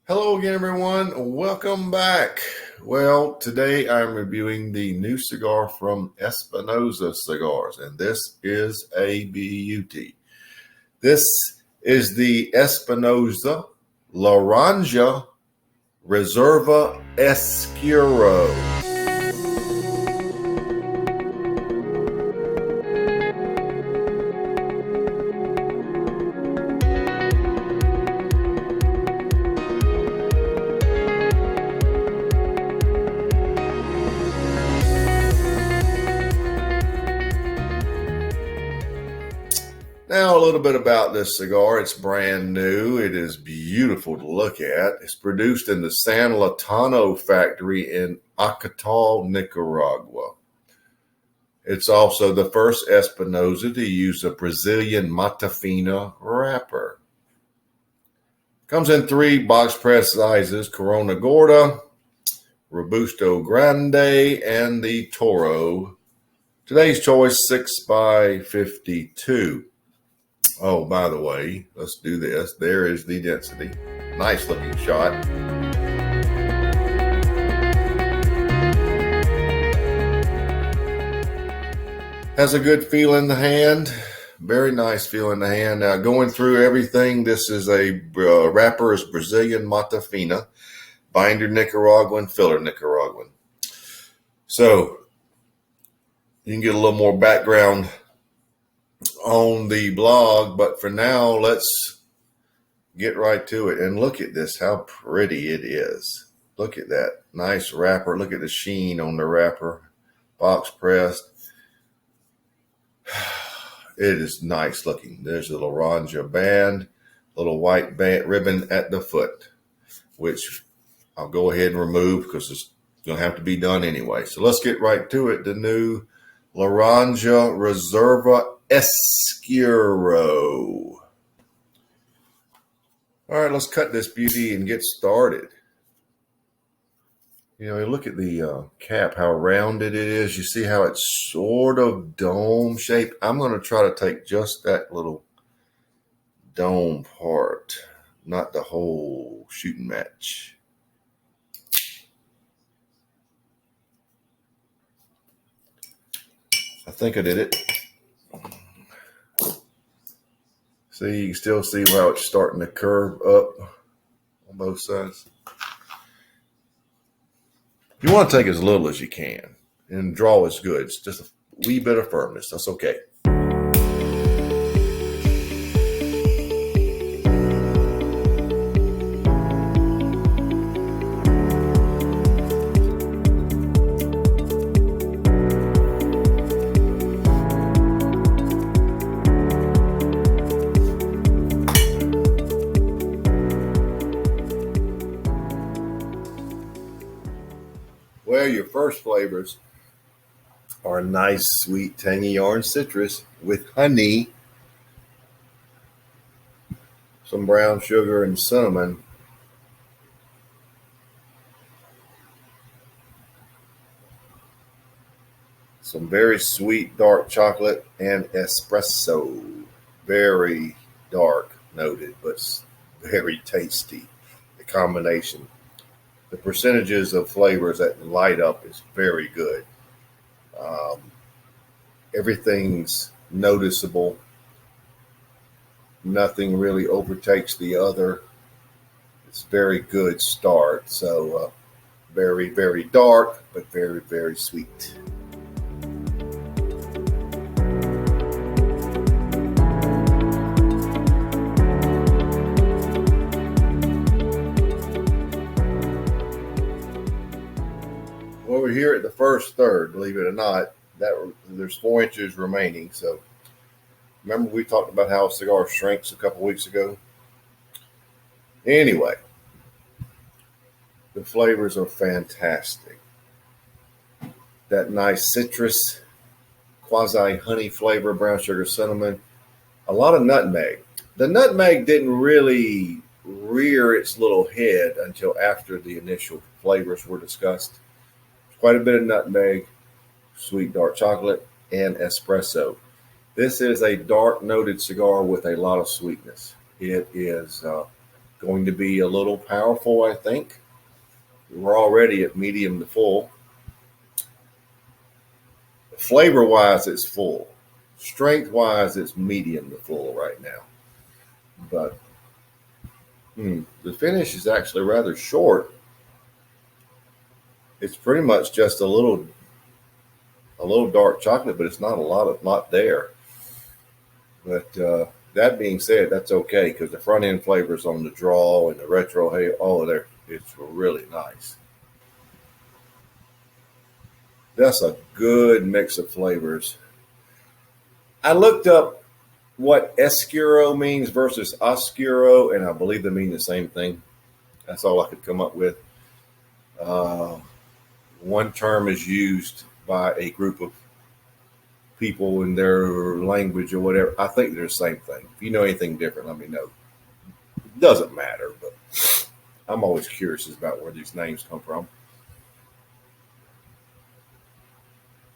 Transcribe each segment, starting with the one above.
Hello again, everyone. Welcome back. Well, today I'm reviewing the new cigar from Espinosa Cigars, and this is a beauty. This is the Espinosa Laranja Reserva Escuro. Now, a little bit about this cigar. It's brand new. It is beautiful to look at. It's produced in the San Latano factory in Acatal, Nicaragua. It's also the first Espinosa to use a Brazilian Mata Fina wrapper. Comes in 3 box press sizes: Corona Gorda, Robusto Grande, and the Toro. Today's choice, 6x52. Oh, by the way, let's do this. There is the density. Nice looking shot. Has a good feel in the hand. Very nice feel in the hand. Now, going through everything, this is a wrapper is Brazilian Mata Fina, binder Nicaraguan, filler Nicaraguan. So, you can get a little more background on the blog, but for now, let's get right to it. And look at this, how pretty it is. Look at that nice wrapper. Look at the sheen on the wrapper, box pressed. It is nice looking. There's a Laranja band, little white band ribbon at the foot, which I'll go ahead and remove because it's going to have to be done anyway. So let's get right to it. The new Laranja Reserva Escuro. All right, let's cut this beauty and get started. You know, look at the cap, how rounded it is. You see how it's sort of dome shaped. I'm going to try to take just that little dome part, not the whole shooting match. I think I did it. See, you can still see how it's starting to curve up on both sides. You want to take as little as you can, and draw is good. It's just a wee bit of firmness. That's okay. Well, your first flavors are nice, sweet, tangy orange citrus with honey, some brown sugar, and cinnamon. Some very sweet dark chocolate and espresso. Very dark noted, but very tasty. The combination. The percentages of flavors that light up is very good. Everything's noticeable. Nothing really overtakes the other. It's very good start. So very, very dark, but very, very sweet. Well, we're here at the first third, believe it or not. There's 4 inches remaining. So remember we talked about how a cigar shrinks a couple weeks ago? Anyway, the flavors are fantastic. That nice citrus, quasi honey flavor, brown sugar, cinnamon, a lot of nutmeg. The nutmeg didn't really rear its little head until after the initial flavors were discussed. Quite a bit of nutmeg, sweet dark chocolate, and espresso. This is a dark noted cigar with a lot of sweetness. It is Going to be a little powerful, I think. We're already at medium to full. Flavor wise, it's full. Strength wise, it's medium to full right now. But the finish is actually rather short. It's pretty much just a little dark chocolate, but it's not not there. But that being said, that's okay because the front end flavors on the draw and the retro, hey, all of there, it's really nice. That's a good mix of flavors. I looked up what Escuro means versus Oscuro, and I believe they mean the same thing. That's all I could come up with. Uh, one term is used by a group of people in their language or whatever. I think they're the same thing. If you know anything different, let me know. It doesn't matter, but I'm always curious about where these names come from.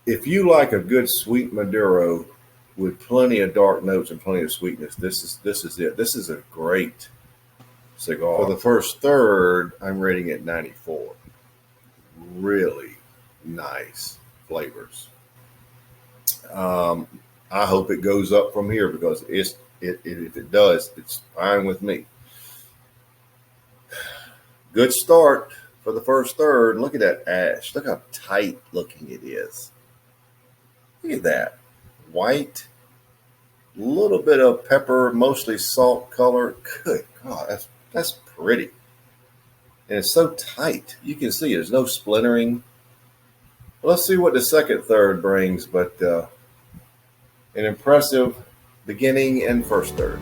If you like a good sweet Maduro with plenty of dark notes and plenty of sweetness, this is it. This is a great cigar. For the first third, I'm rating it 94. Really nice flavors. I hope it goes up from here because if it does, it's fine with me. Good start for the first third. Look at that ash. Look how tight looking it is. Look at that. White, a little bit of pepper, mostly salt color. Good God, that's pretty. And it's so tight. You can see there's no splintering. Let's see what the second third brings, but an impressive beginning and first third.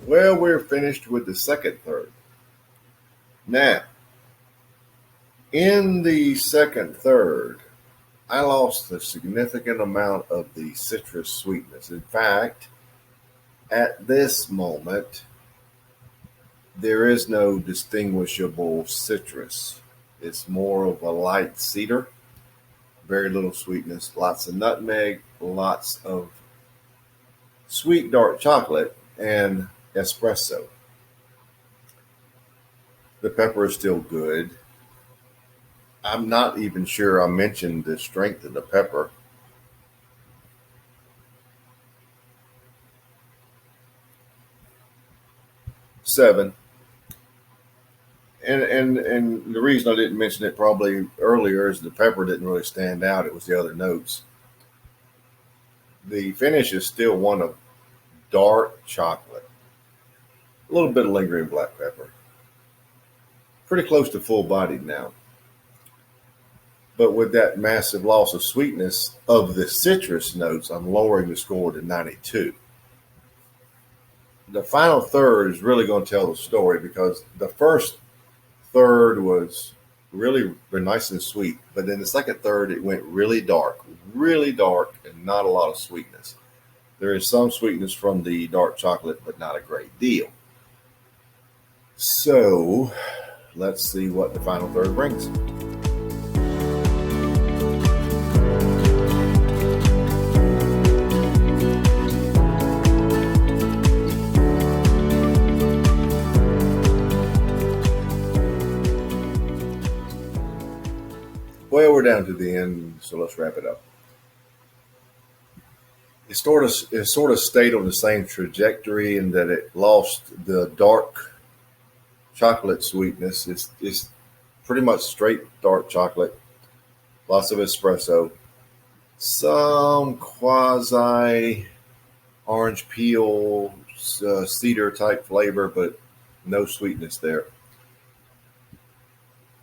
Well, we're finished with the second third. Now, in the second third, I lost a significant amount of the citrus sweetness. In fact, at this moment, there is no distinguishable citrus. It's more of a light cedar, very little sweetness, lots of nutmeg, lots of sweet dark chocolate, and espresso. The pepper is still good. I'm not even sure I mentioned the strength of the pepper. 7. And the reason I didn't mention it probably earlier is the pepper didn't really stand out. It was the other notes. The finish is still one of dark chocolate. A little bit of lingering black pepper. Pretty close to full bodied now. But with that massive loss of sweetness of the citrus notes, I'm lowering the score to 92. The final third is really going to tell the story because the first third was really nice and sweet. But then the second third, it went really dark, and not a lot of sweetness. There is some sweetness from the dark chocolate, but not a great deal. So let's see what the final third brings. Well, we're down to the end, so let's wrap it up. It sort of stayed on the same trajectory in that it lost the dark chocolate sweetness. It's pretty much straight dark chocolate, lots of espresso, some quasi orange peel, cedar type flavor, but no sweetness there.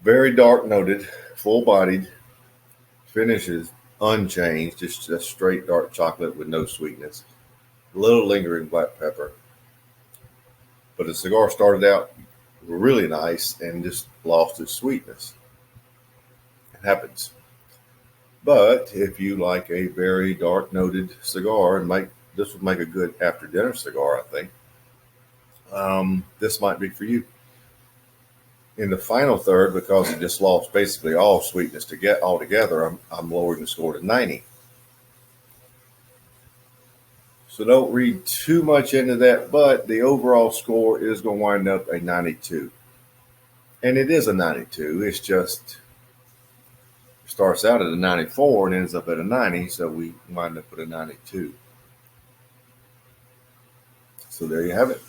Very dark noted, full bodied, finishes unchanged, just straight dark chocolate with no sweetness. A little lingering black pepper. But the cigar started out really nice and just lost its sweetness. It happens. But if you like a very dark noted cigar, and this would make a good after dinner cigar, I think. This might be for you. In the final third, because it just lost basically all sweetness to get all together, I'm lowering the score to 90. So don't read too much into that, but the overall score is going to wind up a 92. And it is a 92. It's just starts out at a 94 and ends up at a 90, so we wind up at a 92. So there you have it.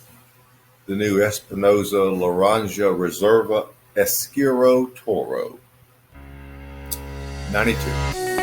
The new Espinosa Laranja Reserva Escuro Toro. 92.